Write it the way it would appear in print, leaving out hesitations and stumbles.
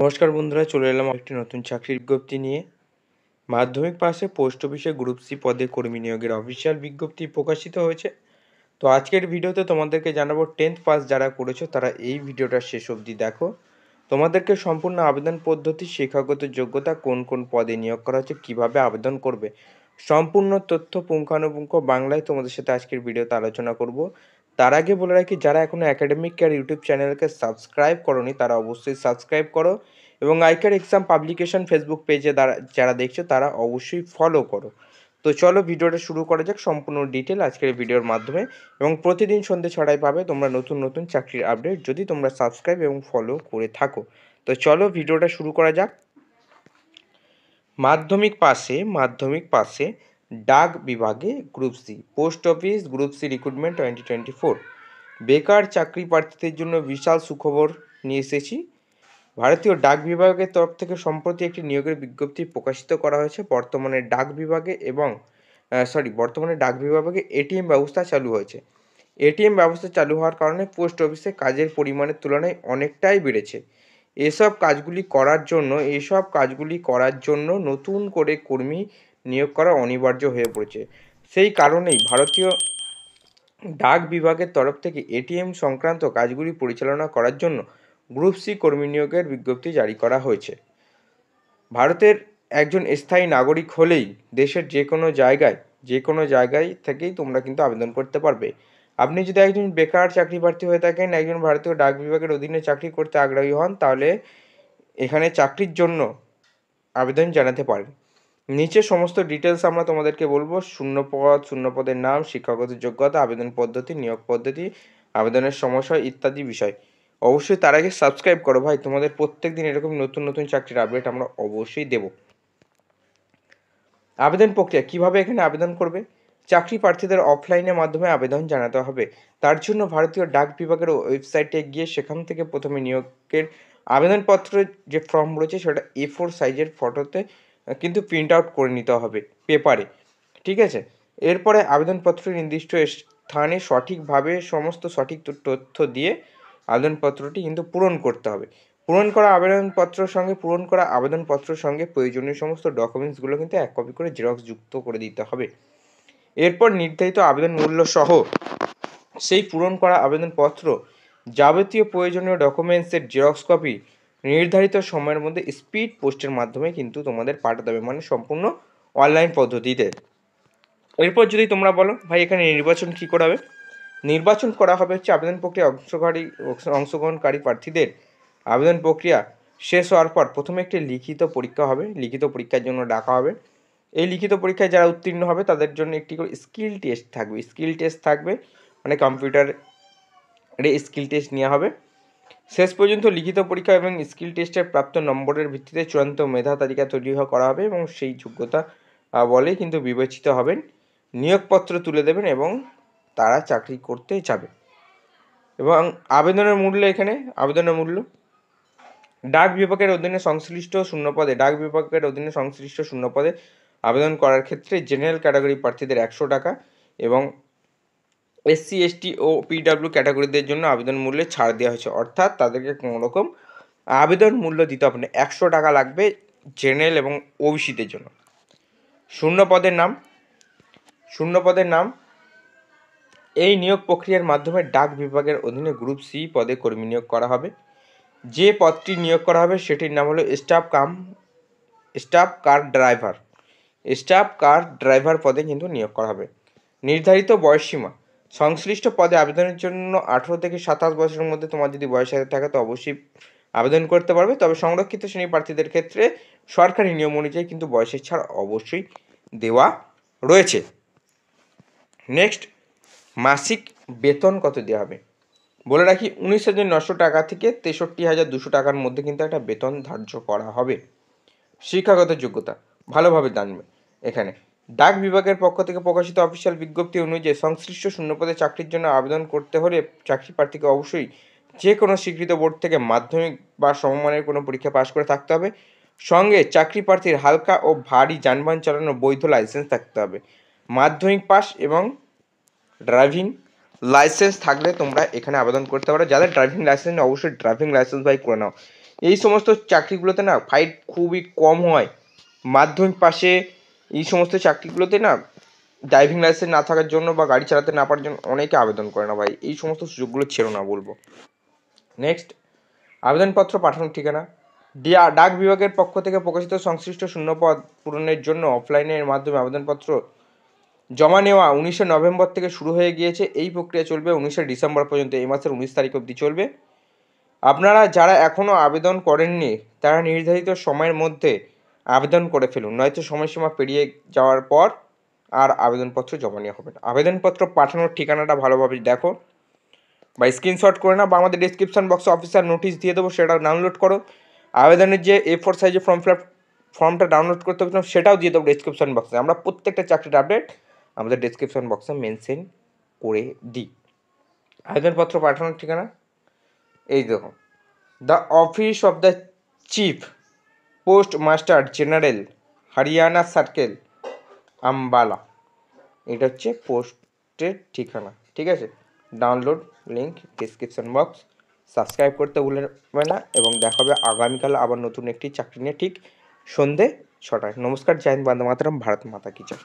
নমস্কার বন্ধুরা, চলে এলাম একটি নতুন চাকরির বিজ্ঞপ্তি নিয়ে। মাধ্যমিক পাশে পোস্ট অফিসে গ্রুপ সি পদে কর্মী নিয়োগের অফিসিয়াল বিজ্ঞপ্তি প্রকাশিত হয়েছে। তো আজকের ভিডিওতে তোমাদেরকে জানাবো 10th পাস যারা করেছো তারা এই ভিডিওটা শেষ অবধি দেখো। তোমাদেরকে সম্পূর্ণ আবেদন পদ্ধতি, শিক্ষাগত যোগ্যতা, কোন কোন পদে নিয়োগ করা হচ্ছে, কীভাবে আবেদন করবে, সম্পূর্ণ তথ্য পুঙ্খানুপুঙ্খ বাংলায় তোমাদের সাথে আজকের ভিডিওতে আলোচনা করব। তার আগে বলে রাখি, যারা এখনও একাডেমিক কেয়ার ইউটিউব চ্যানেলকে সাবস্ক্রাইব করোনি তারা অবশ্যই সাবস্ক্রাইব করো এবং আইকার এক্সাম পাবলিকেশন ফেসবুক পেজে যারা দেখছো তারা অবশ্যই ফলো করো। তো চলো ভিডিওটা শুরু করা যাক সম্পূর্ণ ডিটেল আজকের ভিডিওর মাধ্যমে। এবং প্রতিদিন সন্ধ্যে 6টায় পাবে তোমরা নতুন নতুন চাকরির আপডেট, যদি তোমরা সাবস্ক্রাইব এবং ফলো করে থাকো। তো চলো ভিডিওটা শুরু করা যাক। মাধ্যমিক পাশে ডাক বিভাগে group C, post office group C recruitment 2024। বেকার চাকরি প্রার্থীদের জন্য বিশাল সুখবর নিয়ে এসেছি। ভারতীয় ডাক বিভাগের তরফ থেকে সম্প্রতি একটি নিয়োগের বিজ্ঞপ্তি প্রকাশিত করা হয়েছে। বর্তমানে ডাক বিভাগে এটিএম ব্যবস্থা চালু হয়েছে। এটিএম ব্যবস্থা চালু হওয়ার কারণে পোস্ট অফিসে কাজের পরিমাণের তুলনায় অনেকটাই বেড়েছে। এসব কাজগুলি করার জন্য নতুন করে কর্মী নিয়োগ করা অনিবার্য হয়ে পড়েছে। সেই কারণেই ভারতীয় ডাক বিভাগের তরফ থেকে এটিএম সংক্রান্ত কাজগুলি পরিচালনা করার জন্য গ্রুপ সি কর্মী নিয়োগের বিজ্ঞপ্তি জারি করা হয়েছে। ভারতের একজন স্থায়ী নাগরিক হলেই দেশের যে কোনো জায়গায় থেকেই তোমরা কিন্তু আবেদন করতে পারবে। আপনি যদি একজন বেকার চাকরি প্রার্থী হয়ে থাকেন, একজন ভারতীয় ডাক বিভাগের অধীনে চাকরি করতে আগ্রহী হন, তাহলে এখানে চাকরির জন্য আবেদন জানাতে পারেন। নিচে সমস্ত ডিটেলস আমরা তোমাদেরকে বলবো: শূন্য পদের নাম, শিক্ষাগত যোগ্যতা, আবেদন পদ্ধতি, নিয়োগ পদ্ধতি, আবেদনের সমস্যা ইত্যাদি বিষয়। অবশ্যই তার আগে সাবস্ক্রাইব করো ভাই, তোমাদের প্রত্যেক দিন এরকম নতুন নতুন চাকরির আপডেট আমরা অবশ্যই দেব। আবেদন প্রক্রিয়া কিভাবে এখানে আবেদন করবে? চাকরি প্রার্থীদের অফলাইনের মাধ্যমে আবেদন জানাতে হবে। তার জন্য ভারতীয় ডাক বিভাগের ওয়েবসাইটে গিয়ে সেখান থেকে প্রথমে নিয়োগের আবেদনপত্রের যে ফর্ম রয়েছে সেটা A4 সাইজের ফটোতে কিন্তু প্রিন্ট আউট করে নিতে হবে পেপারে, ঠিক আছে? এরপরে আবেদনপত্রের নির্দিষ্ট স্থানে সঠিকভাবে সমস্ত সঠিক তথ্য দিয়ে আবেদনপত্রটি কিন্তু পূরণ করতে হবে। পূরণ করা আবেদনপত্রের সঙ্গে প্রয়োজনীয় সমস্ত ডকুমেন্টসগুলো কিন্তু এক কপি করে জেরক্স যুক্ত করে দিতে হবে। এরপর নির্ধারিত আবেদন মূল্য সহ সেই পূরণ করা আবেদনপত্র, যাবতীয় প্রয়োজনীয় ডকুমেন্টসের জেরক্স কপি নির্ধারিত সময়ের মধ্যে স্পিড পোস্টের মাধ্যমে কিন্তু তোমাদের পাঠাতে হবে, মানে সম্পূর্ণ অনলাইন পদ্ধতিতে। এরপর যদি তোমরা বলো ভাই এখানে নির্বাচন কী করা হবে, নির্বাচন করা হবে হচ্ছে আবেদন প্রক্রিয়ায় অংশগ্রহণকারী প্রার্থীদের আবেদন প্রক্রিয়া শেষ হওয়ার পর প্রথমে একটি লিখিত পরীক্ষা হবে। লিখিত পরীক্ষার জন্য ডাকা হবে। এই লিখিত পরীক্ষায় যারা উত্তীর্ণ হবে তাদের জন্য একটি করে স্কিল টেস্ট থাকবে, মানে কম্পিউটারে স্কিল টেস্ট নেওয়া হবে। শেষ পর্যন্ত লিখিত পরীক্ষা এবং স্কিল টেস্টের প্রাপ্ত নম্বরের ভিত্তিতে চূড়ান্ত মেধা তালিকা তৈরি করা হবে এবং সেই যোগ্যতা বলেই কিন্তু বিবেচিত হবেন। নিয়োগপত্র তুলে দেবেন এবং তারা চাকরি করতে যাবে। এবং আবেদনের মূল্য ডাক বিভাগের অধীনে সংশ্লিষ্ট শূন্য পদে আবেদন করার ক্ষেত্রে জেনারেল ক্যাটাগরি প্রার্থীদের 100 টাকা এবং SC ST ও PW ক্যাটাগরিদের জন্য আবেদন মূল্যে ছাড় দেওয়া হয়েছে, অর্থাৎ তাদেরকে কোনো রকম আবেদন মূল্য দিতে হবে না। 100 টাকা লাগবে জেনারেল এবং OBCদের জন্য। শূন্য পদের নাম এই নিয়োগ প্রক্রিয়ার মাধ্যমে ডাক বিভাগের অধীনে গ্রুপ সি পদে কর্মী নিয়োগ করা হবে। যে পদটি নিয়োগ করা হবে সেটির নাম হলো স্টাফ কার ড্রাইভার পদে কিন্তু নিয়োগ করা হবে। নির্ধারিত বয়সসীমা, সংশ্লিষ্ট পদে আবেদনের জন্য 18 থেকে 27 বছরের মধ্যে তোমার যদি বয়স থাকে তো অবশ্যই আবেদন করতে পারবে। তবে সংরক্ষিত শ্রেণী প্রার্থীদের ক্ষেত্রে সরকারি নিয়ম অনুযায়ী কিন্তু বয়সের ছাড় অবশ্যই দেওয়া রয়েছে। নেক্সট, মাসিক বেতন কত দেওয়া হবে? বলে রাখি 19,900 টাকা থেকে 63,200 টাকার মধ্যে কিন্তু একটা বেতন ধার্য করা হবে। শিক্ষাগত যোগ্যতা ভালোভাবে জানবে। এখানে ডাক বিভাগের পক্ষ থেকে প্রকাশিত অফিসিয়াল বিজ্ঞপ্তি অনুযায়ী সংশ্লিষ্ট শূন্যপদে চাকরির জন্য আবেদন করতে হলে চাকরি প্রার্থীকে অবশ্যই যে কোনো স্বীকৃত বোর্ড থেকে মাধ্যমিক বা সমমানের কোনো পরীক্ষা পাশ করে থাকতে হবে। সঙ্গে চাকরি প্রার্থীর হালকা ও ভারী যানবাহন চালানোর বৈধ লাইসেন্স থাকতে হবে। মাধ্যমিক পাস এবং ড্রাইভিং লাইসেন্স থাকলে তোমরা এখানে আবেদন করতে পারো। যাদের ড্রাইভিং লাইসেন্স অবশ্যই ড্রাইভিং লাইসেন্স বাই করে নাও। এই সমস্ত চাকরিগুলোতে না ফাইট খুবই কম হয়। মাধ্যমিক পাশে এই সমস্ত চাকরিগুলোতে না ড্রাইভিং লাইসেন্স না থাকার জন্য বা গাড়ি চালাতে না পারার জন্য অনেকে আবেদন করে না ভাই। এই সমস্ত সুযোগগুলো ছিল না বলবো। নেক্সট, আবেদনপত্র পাঠানোর ঠিকানা। ডাক বিভাগের পক্ষ থেকে প্রকাশিত সংশ্লিষ্ট শূন্যপদ পূরণের জন্য অফলাইনের মাধ্যমে আবেদনপত্র জমা নেওয়া 19শে নভেম্বর থেকে শুরু হয়ে গিয়েছে। এই প্রক্রিয়া চলবে 19শে ডিসেম্বর পর্যন্ত, এই মাসের 19 তারিখ অবধি চলবে। আপনারা যারা এখনও আবেদন করেননি তারা নির্ধারিত সময়ের মধ্যে আবেদন করে ফেলুন, নয়তো সময়সীমা পেরিয়ে যাওয়ার পর আর আবেদনপত্র জমা নেওয়া হবে না। আবেদনপত্র পাঠানোর ঠিকানাটা ভালোভাবে দেখো বা স্ক্রিনশট করে নাও, বা আমাদের ডিসক্রিপশন বক্সে অফিসিয়াল নোটিশ দিয়ে দেবো, সেটা ডাউনলোড করো। আবেদনের যে A4 সাইজের ফর্মটা ডাউনলোড করতে হবে সেটাও দিয়ে দেবো ডিসক্রিপশন বক্সে। আমরা প্রত্যেকটা চাকরির আপডেট আমাদের ডিসক্রিপশন বক্সে মেনশন করে দিই। আবেদনপত্র পাঠানোর ঠিকানা এই দেখো, the office of the chief post master general Haryana circle, Ambala. এটা হচ্ছে পোস্টের ঠিকানা, ঠিক আছে। Download link description box. Subscribe করতে ভুলবে না এবং দেখা হবে আগামীকাল আবার নতুন একটি চাকরি নিয়ে ঠিক সন্ধে 6টায়। নমস্কার, জয় হিন্দ, বন্দে মাতরম, ভারত মাতা কি জয়।